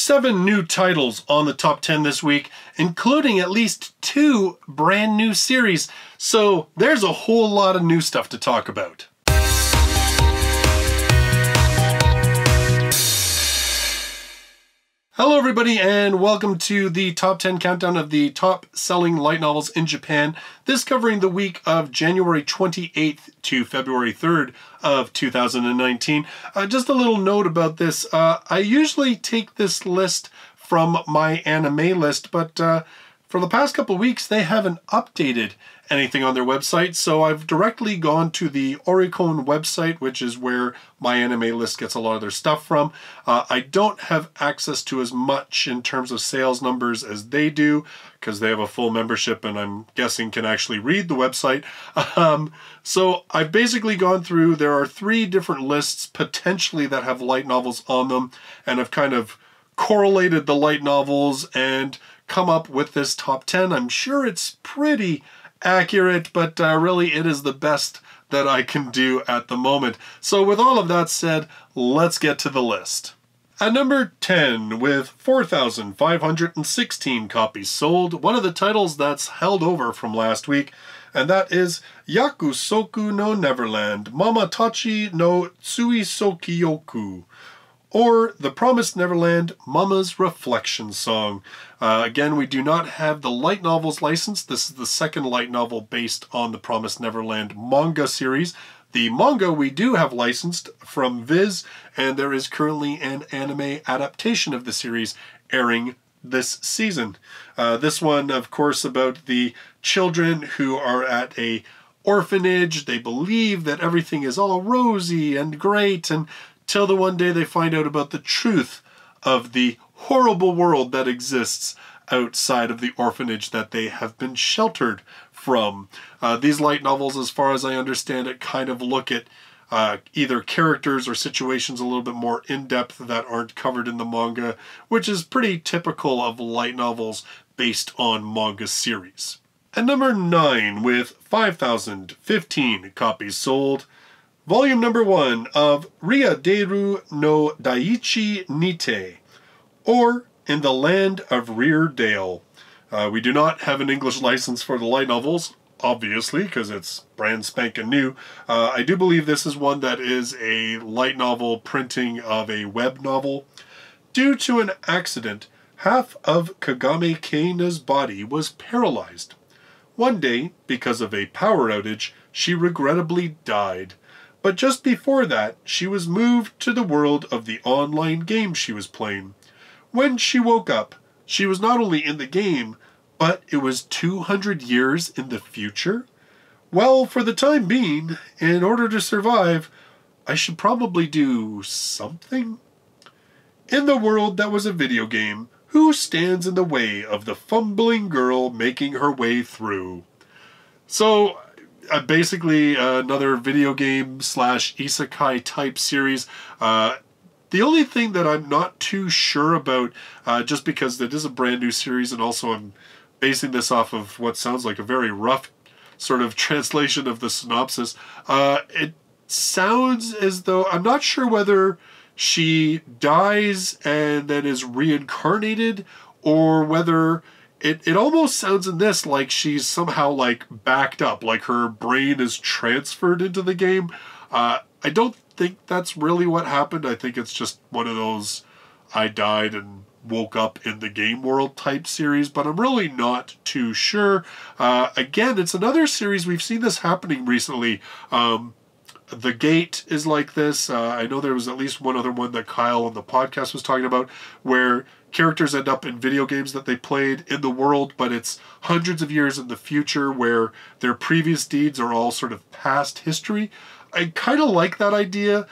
7 new titles on the top 10 this week, including at least 2 brand new series. So there's a whole lot of new stuff to talk about. Hello everybody and welcome to the top 10 countdown of the top selling light novels in Japan. This covering the week of January 28th to February 3rd of 2019. Just a little note about this. I usually take this list from my anime list, but for the past couple weeks they haven't updated anything on their website, so I've directly gone to the Oricon website, which is where my anime list gets a lot of their stuff from. I don't have access to as much in terms of sales numbers as they do, because they have a full membership and I'm guessing can actually read the website. So I've basically gone through, there are 3 different lists potentially that have light novels on them, and I've kind of correlated the light novels and come up with this top 10. I'm sure it's pretty accurate, but really it is the best that I can do at the moment. So with all of that said, let's get to the list. At number 10, with 4,516 copies sold, one of the titles that's held over from last week, and that is Yakusoku no Neverland, Mama-tachi no Tsuisoukyoku, or The Promised Neverland, Mama's Reflection Song. Again, we do not have the light novels licensed. This is the second light novel based on the Promised Neverland manga series. The manga we do have licensed from Viz, and there is currently an anime adaptation of the series airing this season. This one, of course, about the children who are at a orphanage. They believe that everything is all rosy and great, and till the one day they find out about the truth of the horrible world that exists outside of the orphanage that they have been sheltered from. These light novels, as far as I understand it, kind of look at either characters or situations a little bit more in-depth that aren't covered in the manga, which is pretty typical of light novels based on manga series. At number 9, with 5,015 copies sold, volume number 1 of Riadeiru no daichi, nite, or In the Land of Riadeiru. We do not have an English license for the light novels, obviously, because it's brand spanking new. I do believe this is one that is a light novel printing of a web novel. Due to an accident, half of Kagame Keina's body was paralyzed. One day, because of a power outage, she regrettably died. But just before that, she was moved to the world of the online game she was playing. When she woke up, she was not only in the game, but it was 200 years in the future? Well, for the time being, in order to survive, I should probably do something. In the world that was a video game, who stands in the way of the fumbling girl making her way through? So, basically another video game slash isekai type series. The only thing that I'm not too sure about, just because it is a brand new series and also I'm basing this off of what sounds like a very rough sort of translation of the synopsis, it sounds as though, I'm not sure whether she dies and then is reincarnated, or whether it almost sounds in this like she's somehow like backed up, like her brain is transferred into the game. I don't think that's really what happened. I think it's just one of those I died and woke up in the game world type series, but I'm really not too sure. Again, it's another series, we've seen this happening recently. The Gate is like this. I know there was at least one other one that Kyle on the podcast was talking about, where characters end up in video games that they played in the world, but it's hundreds of years in the future where their previous deeds are all sort of past history. I kind of like that idea.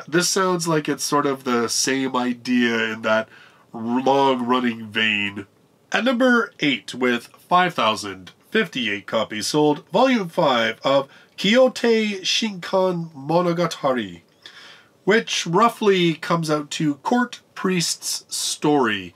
This sounds like it's sort of the same idea in that long-running vein. At number 8, with 5,058 copies sold, Volume 5 of Kyūtei Shinkan Monogatari, which roughly comes out to Court Priest's Story.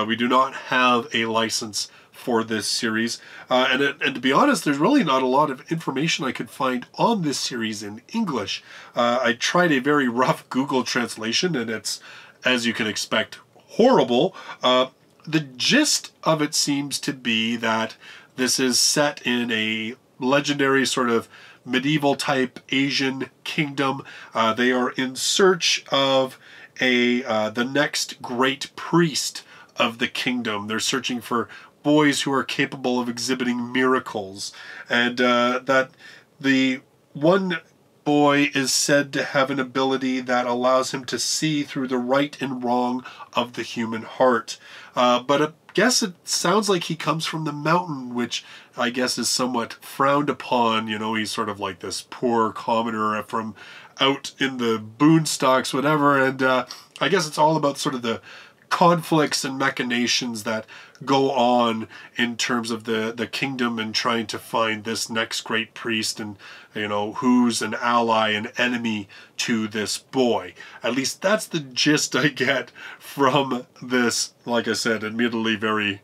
We do not have a license for this series, and to be honest, there's really not a lot of information I could find on this series in English. I tried a very rough Google translation, and it's, as you can expect, horrible. The gist of it seems to be that this is set in a legendary sort of medieval type Asian kingdom. They are in search of the next great priest of the kingdom. They're searching for boys who are capable of exhibiting miracles, and that the one boy is said to have an ability that allows him to see through the right and wrong of the human heart. But I guess it sounds like he comes from the mountain, which I guess is somewhat frowned upon. You know, he's sort of like this poor commoner from out in the boondocks, whatever, and I guess it's all about sort of the conflicts and machinations that go on in terms of the kingdom and trying to find this next great priest, and you know, who's an ally and enemy to this boy. At least that's the gist I get from this, like I said, admittedly very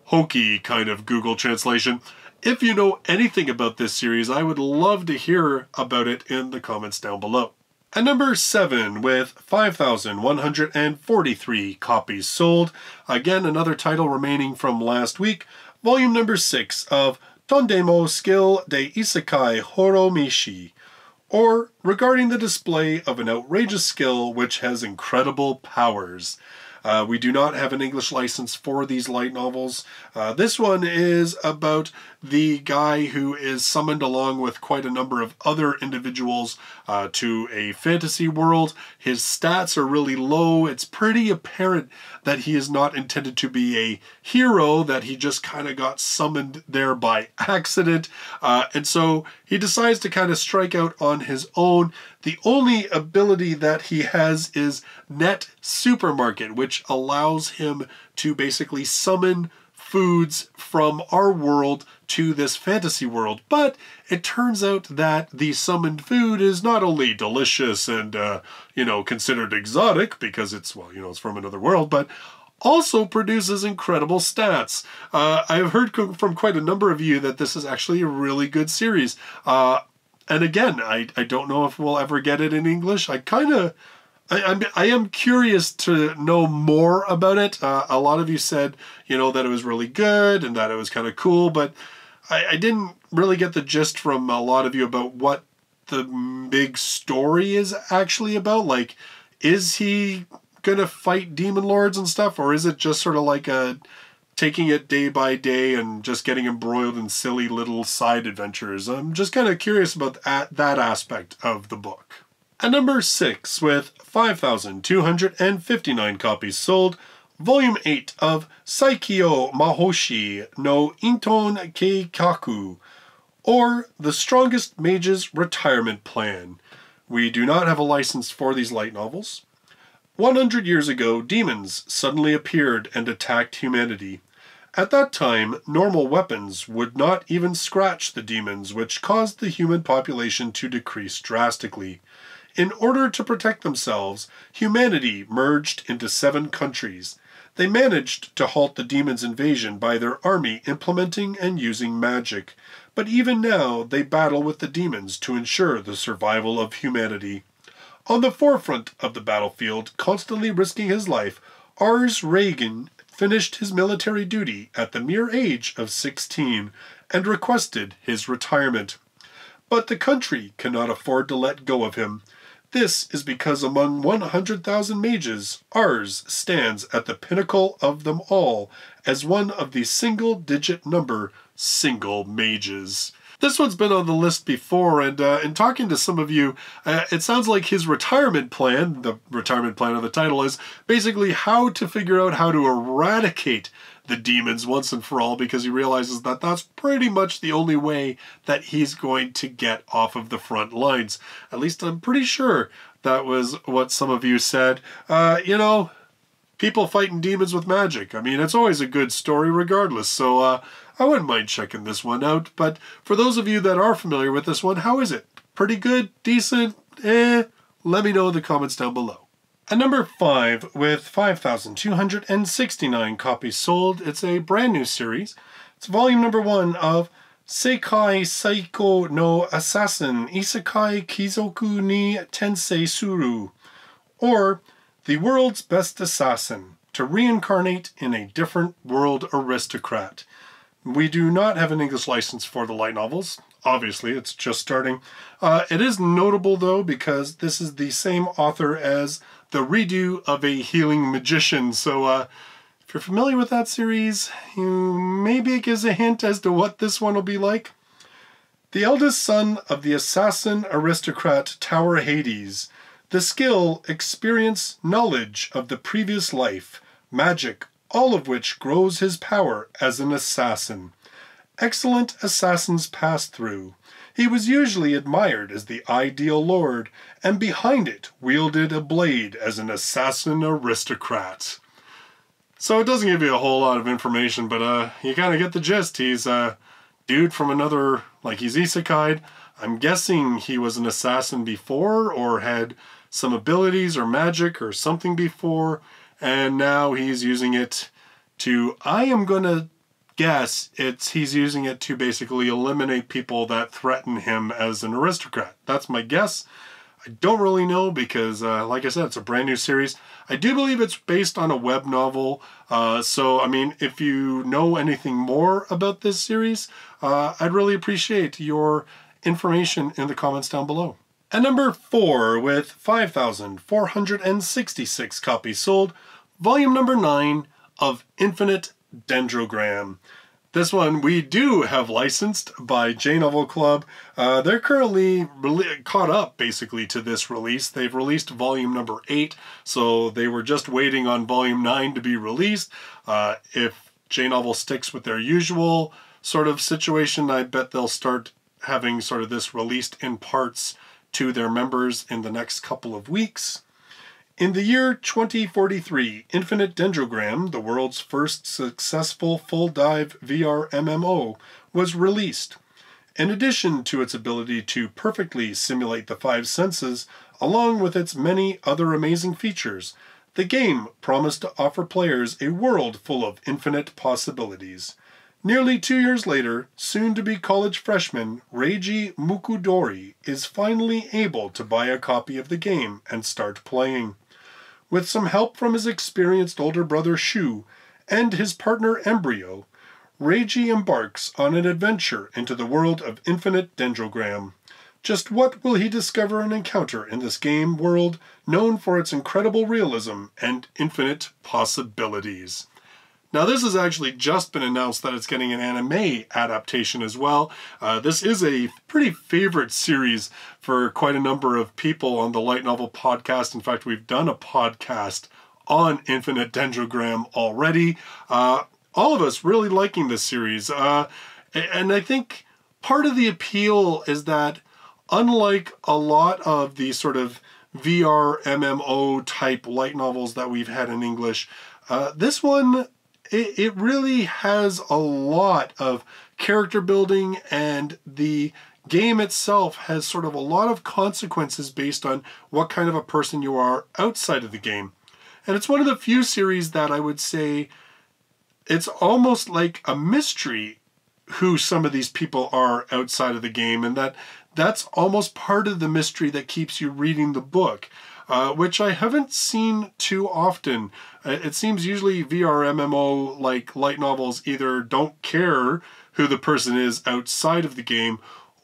hokey kind of Google translation. If you know anything about this series, I would love to hear about it in the comments down below. At number 7, with 5,143 copies sold, again another title remaining from last week, volume number 6 of Tondemo Skill de Isekai Hourou Meshi, or regarding the display of an outrageous skill which has incredible powers. We do not have an English license for these light novels. This one is about the guy who is summoned along with quite a number of other individuals to a fantasy world. His stats are really low. It's pretty apparent that he is not intended to be a hero, that he just kind of got summoned there by accident. And so he decides to kind of strike out on his own. The only ability that he has is Net Supermarket, which allows him to basically summon foods from our world to this fantasy world. But it turns out that the summoned food is not only delicious and, you know, considered exotic because it's, well, you know, it's from another world, but also produces incredible stats. I've heard from quite a number of you that this is actually a really good series. And again, I don't know if we'll ever get it in English. I am curious to know more about it. A lot of you said, you know, that it was really good and that it was kind of cool, but I didn't really get the gist from a lot of you about what the big story is actually about. Like, is he gonna fight demon lords and stuff, or is it just sort of like taking it day by day and just getting embroiled in silly little side adventures? I'm just kind of curious about that aspect of the book. At number 6, with 5,259 copies sold, Volume 8 of Saikyou Mahoushi no Inton Keikaku, or The Strongest Mage's Retirement Plan. We do not have a license for these light novels. 100 years ago, demons suddenly appeared and attacked humanity. At that time, normal weapons would not even scratch the demons, which caused the human population to decrease drastically. In order to protect themselves, humanity merged into 7 countries. They managed to halt the demons' invasion by their army implementing and using magic. But even now, they battle with the demons to ensure the survival of humanity. On the forefront of the battlefield, constantly risking his life, Ars Reagan finished his military duty at the mere age of 16 and requested his retirement. But the country cannot afford to let go of him. This is because among 100,000 mages, Ars stands at the pinnacle of them all as one of the single-digit number single mages. This one's been on the list before, and in talking to some of you, it sounds like his retirement plan, the retirement plan of the title, is basically how to figure out how to eradicate the demons once and for all, because he realizes that that's pretty much the only way that he's going to get off of the front lines. At least I'm pretty sure that was what some of you said. You know, people fighting demons with magic. I mean, it's always a good story regardless, so I wouldn't mind checking this one out. But for those of you that are familiar with this one, how is it? Pretty good? Decent? Let me know in the comments down below. At number 5, with 5,269 copies sold, it's a brand new series. It's volume number 1 of Sekai saikō no assassin Isekai kizoku ni tensei suru, or The World's Best Assassin, to reincarnate in a different world aristocrat. We do not have an English license for the light novels. Obviously, it's just starting. It is notable, though, because this is the same author as the redo of A Healing Magician. So if you're familiar with that series, maybe it gives a hint as to what this one will be like. The eldest son of the assassin aristocrat Tower Hades. The skill, experience, knowledge of the previous life, magic, all of which grows his power as an assassin. Excellent assassins pass through. He was usually admired as the ideal lord, and behind it wielded a blade as an assassin aristocrat. So it doesn't give you a whole lot of information, but you kind of get the gist. He's a dude from another, like he's isekai'd. I'm guessing he was an assassin before, or had some abilities or magic or something before, and now he's using it to, I am going to guess he's using it to basically eliminate people that threaten him as an aristocrat. That's my guess. I don't really know because, like I said, it's a brand new series. I do believe it's based on a web novel. So, I mean, if you know anything more about this series, I'd really appreciate your information in the comments down below. At number 4, with 5,466 copies sold, volume number 9 of Infinite Dendrogram. This one we do have licensed by J-Novel Club. They're currently caught up basically to this release. They've released volume number 8, so they were just waiting on volume 9 to be released. If J-Novel sticks with their usual sort of situation, I bet they'll start having sort of this released in parts to their members in the next couple of weeks. In the year 2043, Infinite Dendrogram, the world's first successful full-dive VR MMO, was released. In addition to its ability to perfectly simulate the 5 senses, along with its many other amazing features, the game promised to offer players a world full of infinite possibilities. Nearly 2 years later, soon-to-be college freshman Reiji Mukudori is finally able to buy a copy of the game and start playing. With some help from his experienced older brother Shu and his partner Embryo, Reiji embarks on an adventure into the world of Infinite Dendrogram. Just what will he discover and encounter in this game world known for its incredible realism and infinite possibilities? Now, this has actually just been announced that it's getting an anime adaptation as well. This is a pretty favorite series for quite a number of people on the Light Novel podcast. In fact, we've done a podcast on Infinite Dendrogram already. All of us really liking this series. And I think part of the appeal is that unlike a lot of the sort of VR MMO type light novels that we've had in English, this one, it really has a lot of character building, and the game itself has sort of a lot of consequences based on what kind of a person you are outside of the game. And it's one of the few series that I would say it's almost like a mystery who some of these people are outside of the game, and that's almost part of the mystery that keeps you reading the book. Which I haven't seen too often. It seems usually VR MMO like light novels either don't care who the person is outside of the game,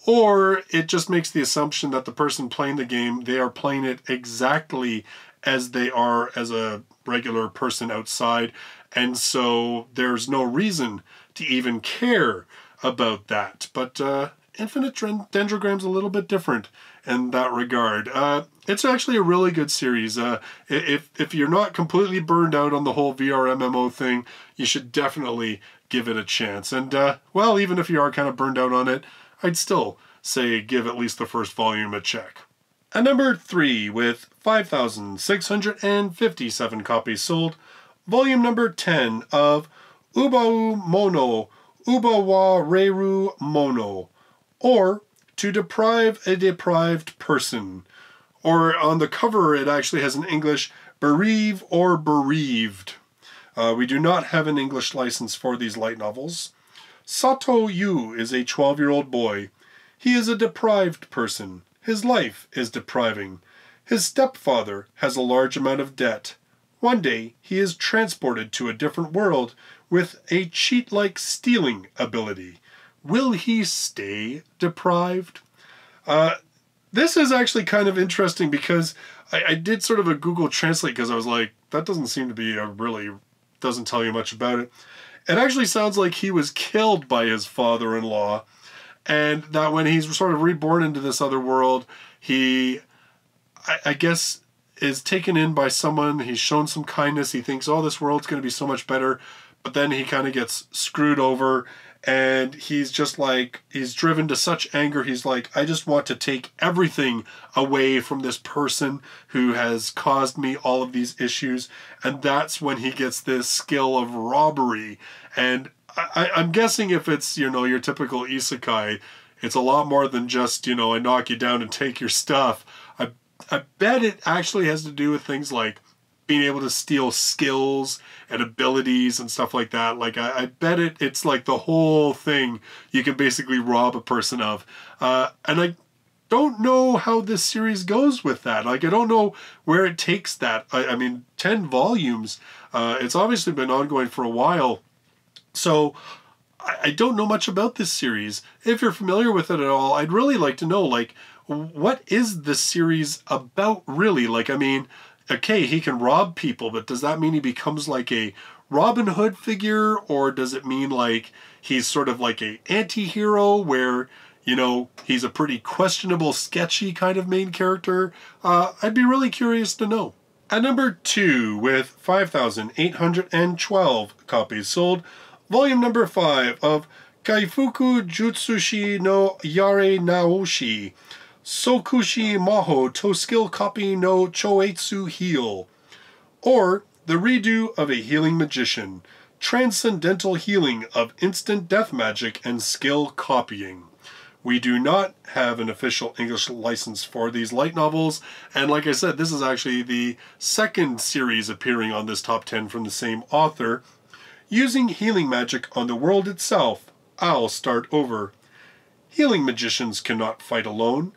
or it just makes the assumption that the person playing the game, they are playing it exactly as they are as a regular person outside, and so there's no reason to even care about that. But Infinite Dendrogram's a little bit different in that regard. It's actually a really good series. If you're not completely burned out on the whole VR MMO thing, you should definitely give it a chance. And, well, even if you are kind of burned out on it, I'd still say give at least the first volume a check. At number 3, with 5,657 copies sold, volume number 10 of Lubo Mono, Ubawareru Mono, or To Deprive a Deprived Person. Or on the cover, it actually has in English, Bereave or Bereaved. We do not have an English license for these light novels. Sato Yu is a 12-year-old boy. He is a deprived person. His life is depriving. His stepfather has a large amount of debt. One day, he is transported to a different world with a cheat-like stealing ability. Will he stay deprived? This is actually kind of interesting because I did sort of a Google Translate because I was like, that doesn't seem to be doesn't tell you much about it. It actually sounds like he was killed by his father-in-law, and that when he's sort of reborn into this other world, he, I guess, is taken in by someone. He's shown some kindness. He thinks, oh, this world's going to be so much better. But then he kind of gets screwed over, and he's just like, he's driven to such anger. He's like, I just want to take everything away from this person who has caused me all of these issues. And that's when he gets this skill of robbery. And I'm guessing if it's, your typical isekai, it's a lot more than just, I knock you down and take your stuff. I bet it actually has to do with things like being able to steal skills and abilities and stuff like that. Like, I bet it's like the whole thing you can basically rob a person of. And I don't know how this series goes with that. Like, I don't know where it takes that. I mean, 10 volumes. It's obviously been ongoing for a while. So I don't know much about this series. If you're familiar with it at all, I'd really like to know, like, what is the series about, really? Like, I mean, okay, he can rob people, but does that mean he becomes like a Robin Hood figure? Or does it mean like he's sort of like a anti-hero where, he's a pretty questionable, sketchy kind of main character? I'd be really curious to know. At number 2, with 5,812 copies sold, volume number 5 of Kaifuku Jutsushi no Yare Naoshi, Sokushi Maho to Skill Copy no Choetsu Heal, or the redo of a healing magician, transcendental healing of instant death magic and skill copying. We do not have an official English license for these light novels, and like I said, this is actually the second series appearing on this top 10 from the same author. Using healing magic on the world itself, I'll start over. Healing magicians cannot fight alone.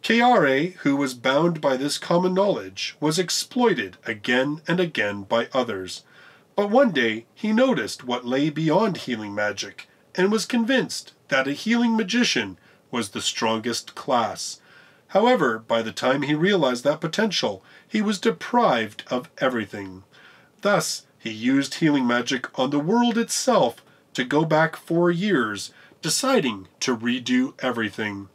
Keare, who was bound by this common knowledge, was exploited again and again by others. But one day he noticed what lay beyond healing magic, and was convinced that a healing magician was the strongest class. However, by the time he realized that potential, he was deprived of everything. Thus, he used healing magic on the world itself to go back 4 years, deciding to redo everything.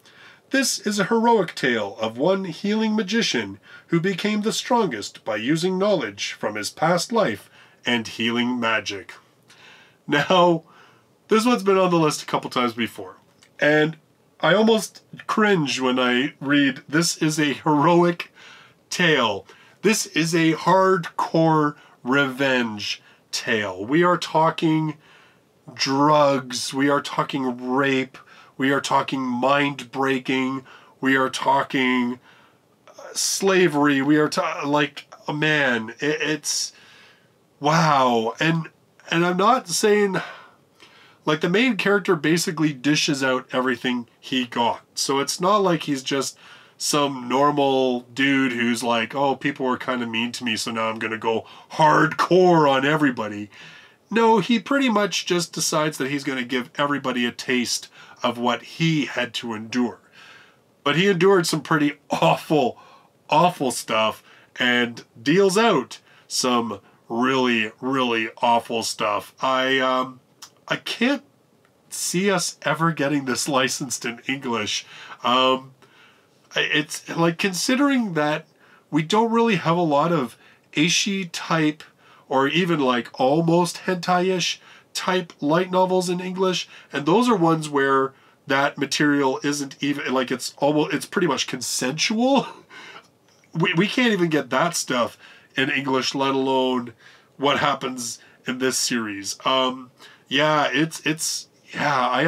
This is a heroic tale of one healing magician who became the strongest by using knowledge from his past life and healing magic. Now, this one's been on the list a couple times before, and I almost cringe when I read this is a heroic tale. This is a hardcore revenge tale. We are talking drugs, we are talking rape, we are talking mind-breaking, we are talking slavery, we are like, oh man, it's wow. And I'm not saying, like, the main character basically dishes out everything he got. So it's not like he's just some normal dude who's like, oh, people were kind of mean to me, so now I'm going to go hardcore on everybody. No, he pretty much just decides that he's going to give everybody a taste of what he had to endure. But he endured some pretty awful, awful stuff and deals out some really, really awful stuff. I can't see us ever getting this licensed in English. It's like, considering that we don't really have a lot of eishi type or even like almost hentai-ish type light novels in English, and those are ones where that material isn't even like, it's pretty much consensual. We can't even get that stuff in English, let alone what happens in this series. Yeah, I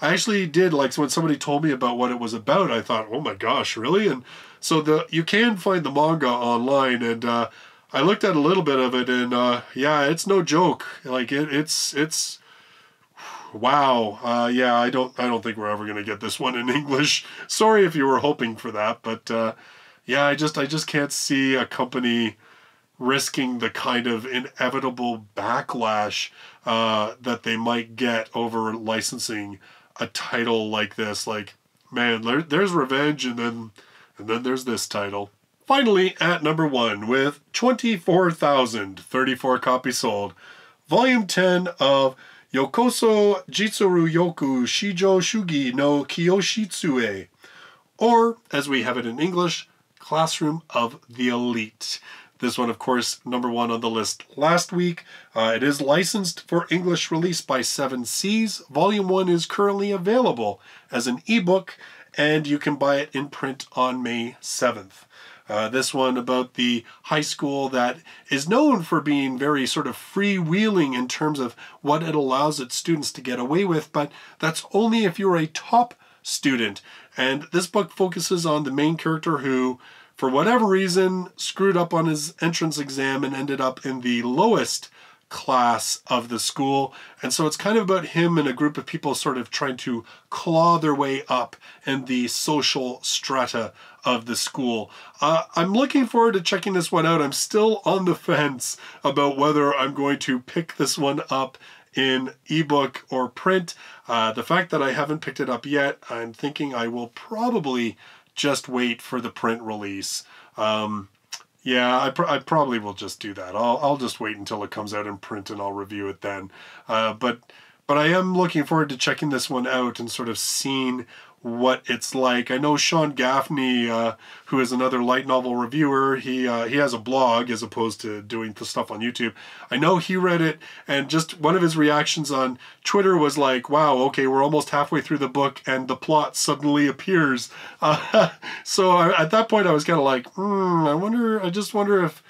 actually did, like, when somebody told me about what it was about, I thought, oh my gosh, really? And so you can find the manga online, and I looked at a little bit of it, and yeah, it's no joke. Like, it's wow. Yeah, I don't think we're ever gonna get this one in English. Sorry if you were hoping for that, but yeah, I just can't see a company risking the kind of inevitable backlash that they might get over licensing a title like this. Like, man, there's Revenge, and then there's this title. Finally, at number 1, with 24,034 copies sold, Volume 10 of Yokoso Jitsuruyoku Shijo Shugi no Kiyoshitsue, or, as we have it in English, Classroom of the Elite. This one, of course, number 1 on the list last week. It is licensed for English release by 7 Seas. Volume 1 is currently available as an ebook, and you can buy it in print on May 7th. This one about the high school that is known for being very sort of freewheeling in terms of what it allows its students to get away with, but that's only if you're a top student. And this book focuses on the main character who, for whatever reason, screwed up on his entrance exam and ended up in the lowest class of the school. And so it's kind of about him and a group of people sort of trying to claw their way up in the social strata of the school. I'm looking forward to checking this one out. I'm still on the fence about whether I'm going to pick this one up in ebook or print. The fact that I haven't picked it up yet, I'm thinking I will probably just wait for the print release. Yeah, I probably will just do that. I'll just wait until it comes out in print and I'll review it then. But I am looking forward to checking this one out and sort of seeing what it's like. I know Sean Gaffney, who is another light novel reviewer, he has a blog as opposed to doing the stuff on YouTube. I know he read it, and just one of his reactions on Twitter was like, wow, okay, we're almost halfway through the book and the plot suddenly appears. So at that point I was kind of like, I just wonder if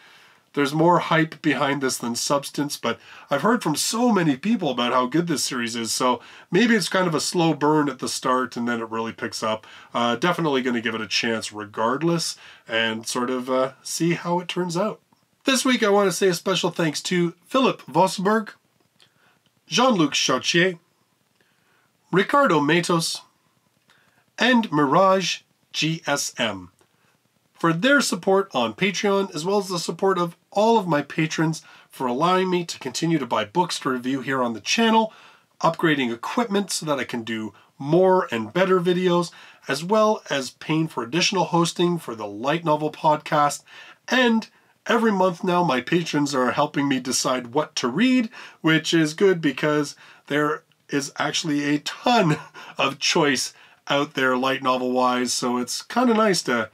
there's more hype behind this than substance, but I've heard from so many people about how good this series is, so maybe it's kind of a slow burn at the start and then it really picks up. Definitely going to give it a chance regardless and sort of see how it turns out. This week I want to say a special thanks to Philip Vosberg, Jean-Luc Chartier, Ricardo Matos, and Mirage GSM for their support on Patreon, as well as the support of all of my patrons for allowing me to continue to buy books to review here on the channel, upgrading equipment so that I can do more and better videos, as well as paying for additional hosting for the Light Novel podcast. And every month now, my patrons are helping me decide what to read, which is good because there is actually a ton of choice out there light novel wise, so it's kind of nice to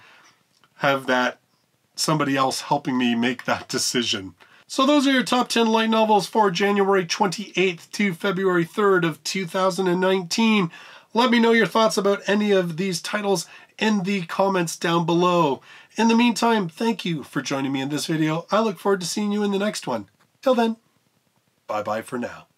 have that somebody else helping me make that decision. So those are your top 10 light novels for January 28th to February 3rd of 2019. Let me know your thoughts about any of these titles in the comments down below. In the meantime, thank you for joining me in this video. I look forward to seeing you in the next one. Till then, bye-bye for now.